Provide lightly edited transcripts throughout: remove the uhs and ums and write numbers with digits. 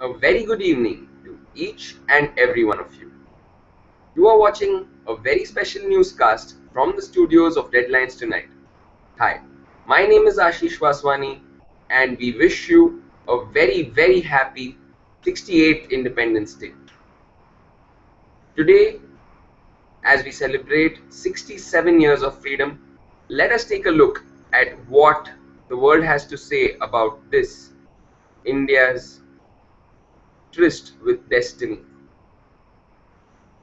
A very good evening to each and every one of you. You are watching a very special newscast from the studios of Deadlines Tonight. Hi, my name is Ashish Vaswani, and we wish you a very happy 68th Independence Day. Today, as we celebrate 67 years of freedom, let us take a look at what the world has to say about this India's tryst with destiny.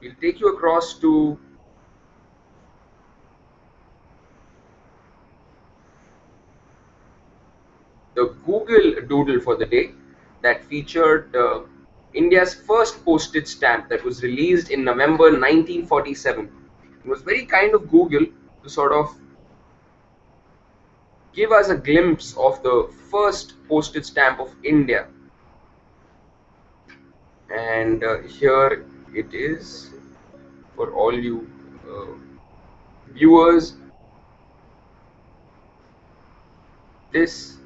We'll take you across to the Google Doodle for the day that featured India's first postage stamp that was released in November 1947. It was very kind of Google to sort of give us a glimpse of the first postage stamp of India. And here it is for all you viewers. This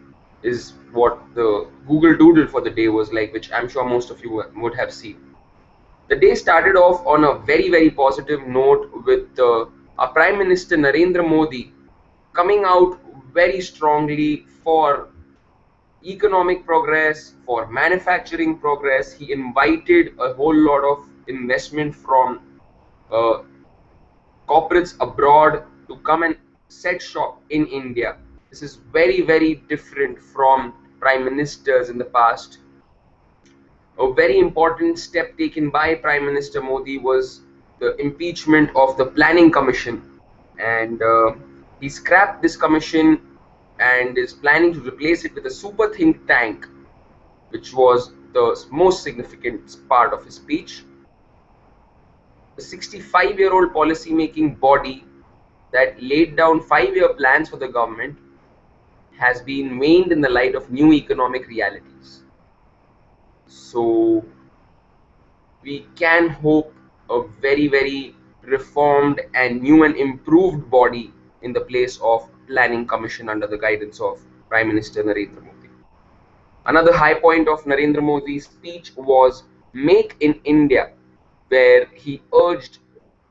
is what the Google Doodle for the day was like, which I'm sure most of you would have seen. The day started off on a very positive note with our Prime Minister Narendra Modi coming out very strongly for economic progress, for manufacturing progress. He invited a whole lot of investment from uh, corporates abroad to come and set shop in India. This is very different from prime ministers in the past. A very important step taken by Prime Minister Modi was the impeachment of the Planning Commission, and he scrapped this commission and is planning to replace it with a super think tank, which was the most significant part of his speech. The 65-year-old policy-making body that laid down 5-year plans for the government has been waned in the light of new economic realities. So we can hope a very reformed and new and improved body in the place of Planning Commission under the guidance of Prime Minister Narendra Modi. Another high point of Narendra Modi's speech was Make in India, where he urged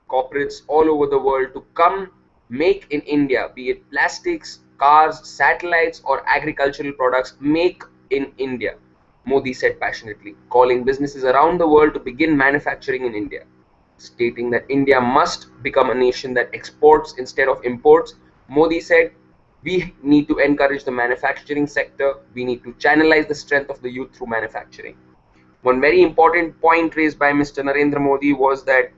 corporates all over the world to come make in India, be it plastics, cars, satellites, or agricultural products, make in India. Modi said passionately, calling businesses around the world to begin manufacturing in India, stating that India must become a nation that exports instead of imports. Modi said, we need to encourage the manufacturing sector, we need to channelize the strength of the youth through manufacturing. One very important point raised by Mr. Narendra Modi was that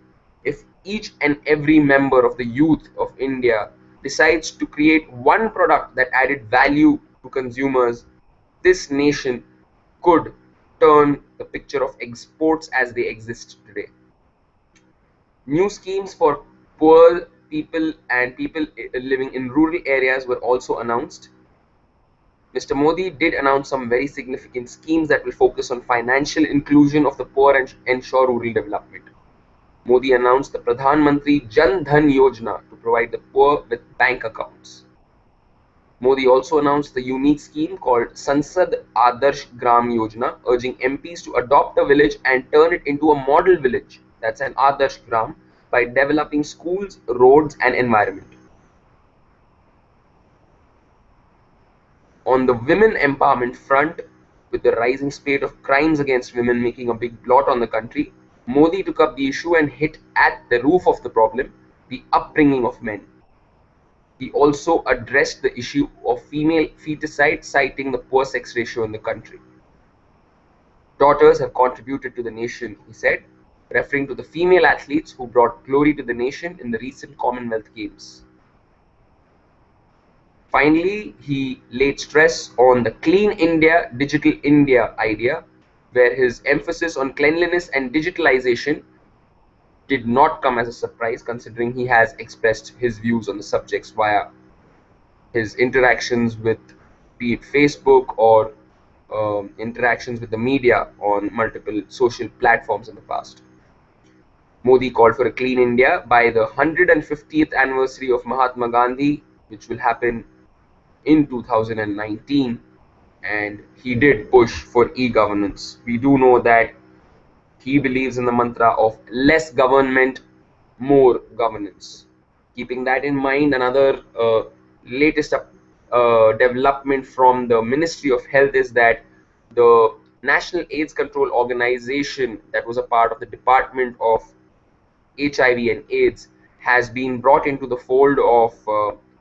if each and every member of the youth of India decides to create one product that added value to consumers, this nation could turn the picture of exports as they exist today. New schemes for poor people and people living in rural areas were also announced. Mr. Modi did announce some very significant schemes that will focus on financial inclusion of the poor and ensure rural development. Modi announced the Pradhan Mantri Jan Dhan Yojana to provide the poor with bank accounts. Modi also announced the unique scheme called Sansad Adarsh Gram Yojana, urging MPs to adopt a village and turn it into a model village, that's an Adarsh Gram, by developing schools, roads and environment. On the women empowerment front, with the rising spate of crimes against women making a big blot on the country, Modi took up the issue and hit at the root of the problem, the upbringing of men. He also addressed the issue of female feticide, citing the poor sex ratio in the country. Daughters have contributed to the nation, he said, referring to the female athletes who brought glory to the nation in the recent Commonwealth Games. Finally, he laid stress on the Clean India, Digital India idea, where his emphasis on cleanliness and digitalization did not come as a surprise, considering he has expressed his views on the subjects via his interactions with, be it Facebook or interactions with the media on multiple social platforms in the past. Modi called for a clean India by the 150th anniversary of Mahatma Gandhi, which will happen in 2019. and he did push for e-governance. We do know that he believes in the mantra of less government, more governance. Keeping that in mind, another latest development from the Ministry of Health is that the National AIDS Control Organization, that was a part of the Department of HIV and AIDS, has been brought into the fold of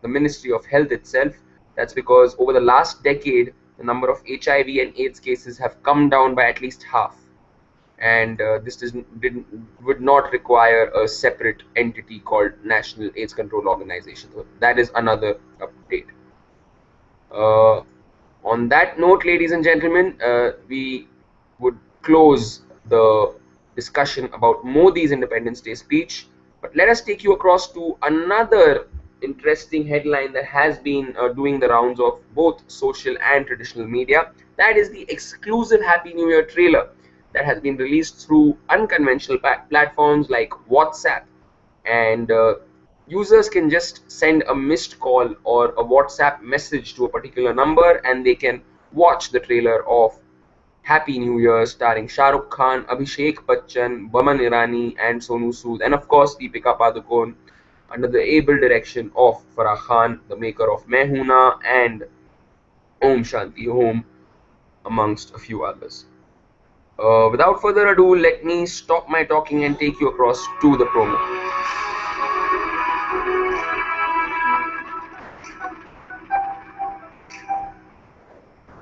the Ministry of Health itself. That's because over the last decade, the number of HIV and AIDS cases have come down by at least half, and this would not require a separate entity called National AIDS Control Organization. So that is another update. Uh, on that note, ladies and gentlemen, we would close the discussion about Modi's Independence Day speech. But let us take you across to another interesting headline that has been doing the rounds of both social and traditional media. That is the exclusive Happy New Year trailer that has been released through unconventional platforms like WhatsApp, and users can just send a missed call or a WhatsApp message to a particular number, and they can watch the trailer of Happy New Year starring Shah Rukh Khan, Abhishek Bachchan, Boman Irani, and Sonu Sood, and of course Deepika Padukone, under the able direction of Farah Khan, the maker of Mehuna and Om Shanti Om, amongst a few others. Without further ado, let me stop my talking and take you across to the promo.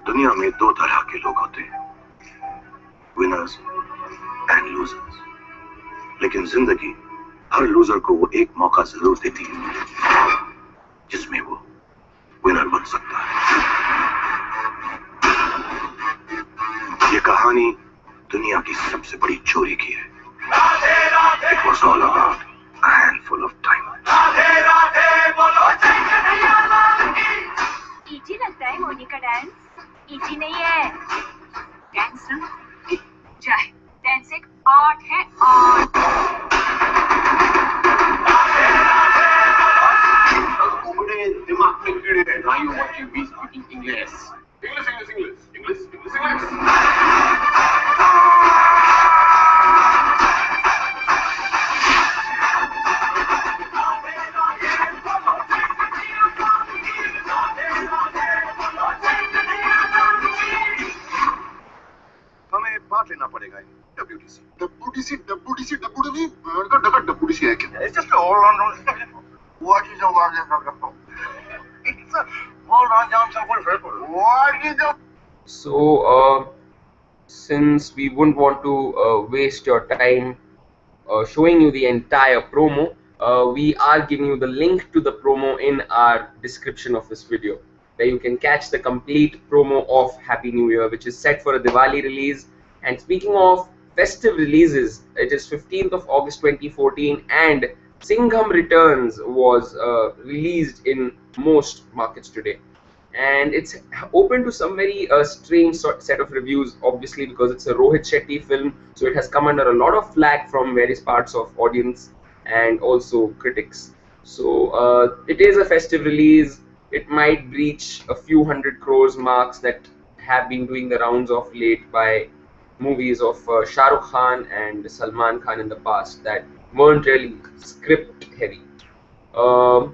दुनिया में दो तरह के लोग होते हैं, winners and losers. लेकिन जिंदगी हर लूजर को वो एक मौका जरूर देती है जिसमें वो विनर बन सकता है। ये कहानी दुनिया की सबसे बड़ी चोरी की है। It was all about a handful of diamonds. Easy लगता है मोनी का डांस, इजी नहीं है। डांस ना चाहे, डांस एक आर्ट है, आर्ट। उबड़े दिमाग के कीड़े, now you watching me speaking English. English. Part लेना पड़ेगा WTC है क्या? It's just a all-round. What is a all-round? It's a all-round jump. What is a? So, since we wouldn't want to waste your time showing you the entire promo, we are giving you the link to the promo in our description of this video, where you can catch the complete promo of Happy New Year, which is set for a Diwali release. And speaking of festive releases, it is 15th of August 2014, and Singham Returns was released in most markets today. And it's open to some very strange set of reviews, obviously because it's a Rohit Shetty film, so it has come under a lot of flack from various parts of audience and also critics. So it is a festive release. It might breach a few hundred crores marks that have been doing the rounds of late by movies of Shah Rukh Khan and Salman Khan in the past that weren't really script heavy. On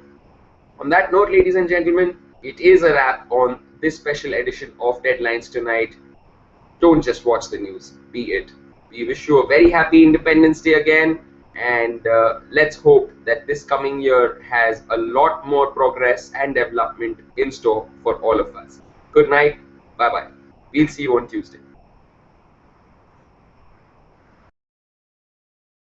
that note, ladies and gentlemen, it is a wrap on this special edition of Deadlines Tonight. Don't just watch the news, be it. We wish you a very happy Independence Day again, and let's hope that this coming year has a lot more progress and development in store for all of us. Good night, bye bye. We'll see you on Tuesday.